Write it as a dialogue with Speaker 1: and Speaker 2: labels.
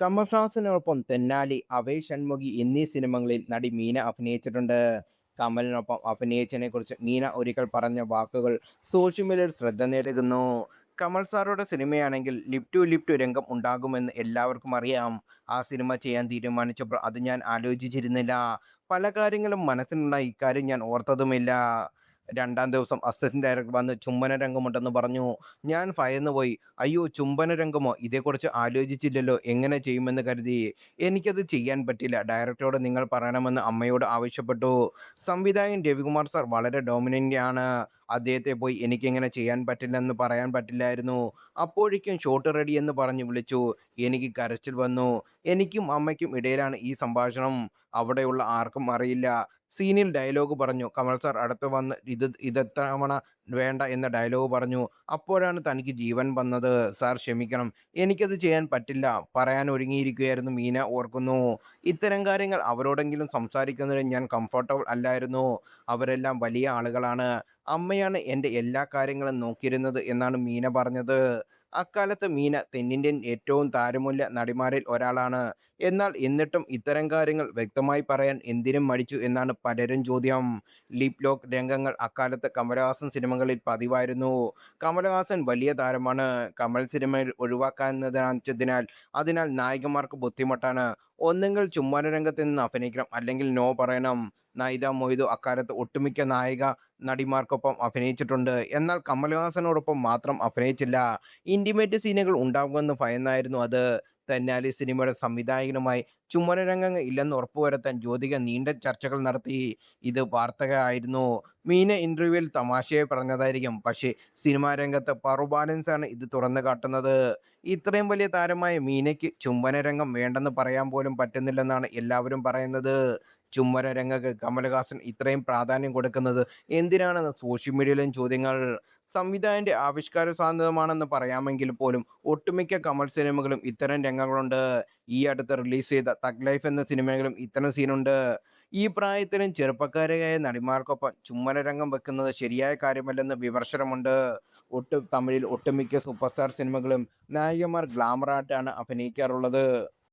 Speaker 1: കമൽഹാസനൊപ്പം തെന്നാലി, അഭയ് ഷൺമുഖി എന്നീ സിനിമകളിൽ നടി മീന അഭിനയിച്ചിട്ടുണ്ട്. കമലിനൊപ്പം അഭിനയിച്ചതിനെക്കുറിച്ച് മീന ഒരിക്കൽ പറഞ്ഞ വാക്കുകൾ സോഷ്യൽ മീഡിയയിൽ ശ്രദ്ധ നേടുന്നു. കമൽ സാറുടെ സിനിമയാണെങ്കിൽ ലിപ് ടു ലിപ് രംഗം ഉണ്ടാകുമെന്ന് എല്ലാവർക്കും അറിയാം. ആ സിനിമ ചെയ്യാൻ തീരുമാനിച്ചപ്പോൾ അത് ഞാൻ ആലോചിച്ചിരുന്നില്ല. പല കാര്യങ്ങളും മനസ്സിലുണ്ടായി, ഇക്കാര്യം ഞാൻ ഓർത്തതുമില്ല. രണ്ടാം ദിവസം അസിസ്റ്റന്റ് ഡയറക്ടർ വന്ന് ചുംബന രംഗമുണ്ടെന്ന് പറഞ്ഞു. ഞാൻ ഭയന്നുപോയി. അയ്യോ, ചുംബന രംഗമോ? ഇതേക്കുറിച്ച് ആലോചിച്ചില്ലല്ലോ, എങ്ങനെ ചെയ്യുമെന്ന് കരുതി. എനിക്കത് ചെയ്യാൻ പറ്റില്ല. ഡയറക്ടറോട് നിങ്ങൾ പറയണമെന്ന് അമ്മയോട് ആവശ്യപ്പെട്ടു. സംവിധായകൻ രവികുമാർ സാർ വളരെ ഡോമിനൻ്റ് ആണ്. അദ്ദേഹത്തെ പോയി എനിക്കിങ്ങനെ ചെയ്യാൻ പറ്റില്ലെന്ന് പറയാൻ പറ്റില്ലായിരുന്നു. അപ്പോഴേക്കും ഷോട്ട് റെഡി എന്ന് പറഞ്ഞ് വിളിച്ചു. എനിക്ക് കരച്ചിൽ വന്നു. എനിക്കും അമ്മയ്ക്കും ഇടയിലാണ് ഈ സംഭാഷണം. അവിടെയുള്ള ആർക്കും അറിയില്ല. സീനിൽ ഡയലോഗ് പറഞ്ഞു. കമൽ സാർ അടുത്ത് വന്ന് ഇതെത്തവണ വേണ്ട എന്ന ഡയലോഗ് പറഞ്ഞു. അപ്പോഴാണ് തനിക്ക് ജീവൻ വന്നത്. സാർ ക്ഷമിക്കണം, എനിക്കത് ചെയ്യാൻ പറ്റില്ല പറയാൻ ഒരുങ്ങിയിരിക്കുകയായിരുന്നു മീന ഓർക്കുന്നു. ഇത്തരം കാര്യങ്ങൾ അവരോടെങ്കിലും സംസാരിക്കുന്നതിന് ഞാൻ കംഫർട്ടബിൾ അല്ലായിരുന്നു. അവരെല്ലാം വലിയ ആളുകളാണ്. അമ്മയാണ് എൻ്റെ എല്ലാ കാര്യങ്ങളും നോക്കിയിരുന്നത് എന്നാണ് മീന പറഞ്ഞത്. അക്കാലത്ത് മീന തെന്നിന്ത്യൻ ഏറ്റവും താരമൂല്യ നടിമാരിൽ ഒരാളാണ്. എന്നാൽ എന്നിട്ടും ഇത്തരം കാര്യങ്ങൾ വ്യക്തമായി പറയാൻ എന്തിനും മടിച്ചു എന്നാണ് പലരും ചോദ്യം. ലിപ് ലോക്ക് രംഗങ്ങൾ അക്കാലത്ത് കമലഹാസൻ സിനിമകളിൽ പതിവായിരുന്നു. കമലഹാസൻ വലിയ താരമാണ്. കമൽ സിനിമയിൽ അതിനാൽ നായികമാർക്ക് ബുദ്ധിമുട്ടാണ്. ഒന്നുകിൽ ചുമ്മാന രംഗത്ത് നിന്ന് അഭിനയിക്കണം, അല്ലെങ്കിൽ നോ പറയണം. നൈത മൊയ്തു അക്കാലത്ത് ഒട്ടുമിക്ക നായിക നടിമാർക്കൊപ്പം അഭിനയിച്ചിട്ടുണ്ട്. എന്നാൽ കമലഹാസനോടൊപ്പം മാത്രം അഭിനയിച്ചില്ല. ഇന്റിമേറ്റ് സീനുകൾ ഉണ്ടാകുമെന്ന് ഭയന്നായിരുന്നു അത്. തെന്നാലി സിനിമയുടെ സംവിധായകനുമായി ചുമര രംഗങ്ങൾ ഇല്ലെന്ന് ഉറപ്പുവരുത്താൻ ജ്യോതിക നീണ്ട ചർച്ചകൾ നടത്തി. ഇത് വാർത്തകമായിരുന്നു. മീന ഇന്റർവ്യൂവിൽ തമാശയായി പറഞ്ഞതായിരിക്കും, പക്ഷേ സിനിമാ രംഗത്ത് പവർ ബാലൻസാണ് ഇത് തുറന്നു കാട്ടുന്നത്. ഇത്രയും വലിയ താരമായ മീനയ്ക്ക് ചുംബന രംഗം വേണ്ടെന്ന് പറയാൻ പോലും പറ്റുന്നില്ലെന്നാണ് എല്ലാവരും പറയുന്നത്. ചുംബന രംഗങ്ങൾക്ക് കമലഹാസൻ ഇത്രയും പ്രാധാന്യം കൊടുക്കുന്നത് എന്തിനാണെന്ന് സോഷ്യൽ മീഡിയയിലും ചോദ്യങ്ങൾ. സംവിധായകന്റെ ആവിഷ്കാര സ്വാതന്ത്ര്യമാണെന്ന് പറയാമെങ്കിൽ പോലും ഒട്ടുമിക്ക കമൽ സിനിമകളും ഇത്തരം രംഗങ്ങളുണ്ട്. ഈ അടുത്ത് റിലീസ് ചെയ്ത തഗ് ലൈഫ് എന്ന സിനിമയിലും ഇത്തരം സീനുണ്ട്. ഈ പ്രായത്തിലും ചെറുപ്പക്കാരായ നടിമാർക്കൊപ്പം ചുംബന രംഗം വെക്കുന്നത് ശരിയായ കാര്യമല്ലെന്ന് വിമർശനമുണ്ട്. തമിഴിൽ ഒട്ടുമിക്ക സൂപ്പർ സ്റ്റാർ സിനിമകളും നായികമാർ ഗ്ലാമറായിട്ടാണ് അഭിനയിക്കാറുള്ളത്.